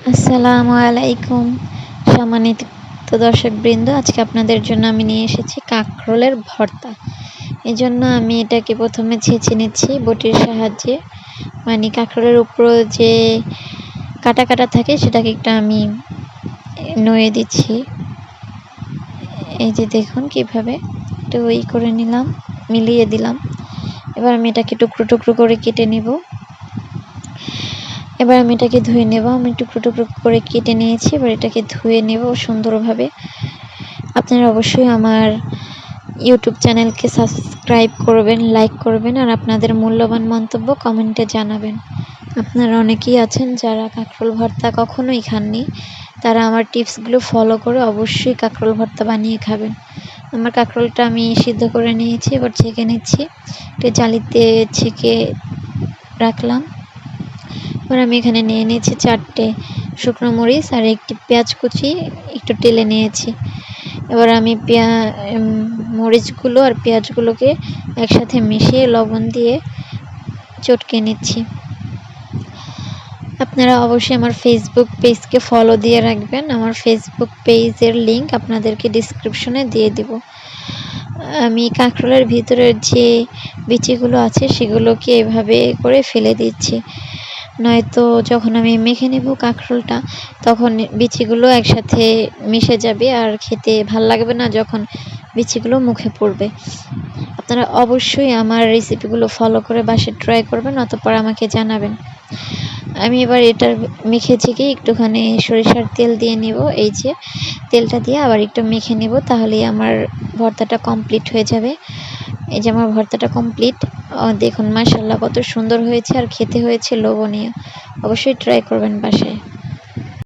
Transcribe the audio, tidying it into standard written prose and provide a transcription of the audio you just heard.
আসসালামু আলাইকুম সম্মানিত দর্শকবৃন্দ, আজকে আপনাদের জন্য আমি নিয়ে এসেছি কাঁকরোলের ভর্তা। এজন্য আমি এটাকে প্রথমে ছেঁচে নিচ্ছি বটির সাহায্যে। মানে কাঁকরোলের উপর যে কাটা কাটা থাকে সেটাকে একটু আমি নয়ে দিচ্ছি। এই যে দেখুন কিভাবে একটু করে নিলাম, মিলিয়ে দিলাম। এবার আমি এটাকে টুকরো টুকরো করে কেটে নিব। এবার আমি এটাকে ধুয়ে নেব। আমি টুকরো টুকরো করে কেটে নিয়েছি। এবার এটাকে ধুয়ে নেব সুন্দরভাবে। আপনারা অবশ্যই আমার ইউটিউব চ্যানেলকে সাবস্ক্রাইব করবেন, লাইক করবেন, আর আপনাদের মূল্যবান মন্তব্য কমেন্টে জানাবেন। আপনারা অনেকেই আছেন যারা কাঁকরোল ভর্তা কখনোই খাননি, তারা আমার টিপসগুলো ফলো করে অবশ্যই কাঁকরোল ভর্তা বানিয়ে খাবেন। আমার কাঁকরোলটা আমি সিদ্ধ করে নিয়েছি, এবার ছেঁকে নিচ্ছি। এটা জালিতে ছেঁকে রাখলাম। এবার আমি এখানে নিয়ে নিয়েছি 4টে শুকনো মরিচ আর একটি পেঁয়াজ কুচি একটু টেলে নিয়েছি। এবার আমি মরিচগুলো আর পেঁয়াজগুলোকে একসাথে মিশিয়ে লবণ দিয়ে চটকে নিচ্ছি। আপনারা অবশ্যই আমার ফেসবুক পেজকে ফলো দিয়ে রাখবেন। আমার ফেসবুক পেজের লিংক আপনাদেরকে ডিসক্রিপশনে দিয়ে দিব। আমি কাঁকরোলের ভিতরের যে বিচিগুলো আছে সেগুলোকে এভাবে করে ফেলে দিচ্ছি, নয়তো যখন আমি মেখে নেব কাঁকরোলটা তখন বিচিগুলো একসাথে মিশে যাবে আর খেতে ভাল লাগবে না যখন বিচিগুলো মুখে পড়বে। আপনারা অবশ্যই আমার রেসিপিগুলো ফলো করে বাসায় ট্রাই করবেন, অতঃপর আমাকে জানাবেন। আমি এবার এটার মেখে ছেঁকে একটুখানি সরিষার তেল দিয়ে নিব। এই যে তেলটা দিয়ে আবার একটু মেখে নেব, তাহলেই আমার ভর্তাটা কমপ্লিট হয়ে যাবে। এই যে আমার ভর্তাটা কমপ্লিট। দেখুন মাশাআল্লাহ কত সুন্দর হয়েছে আর খেতে হয়েছে লোভনীয়। অবশ্যই ট্রাই করবেন বাসায়।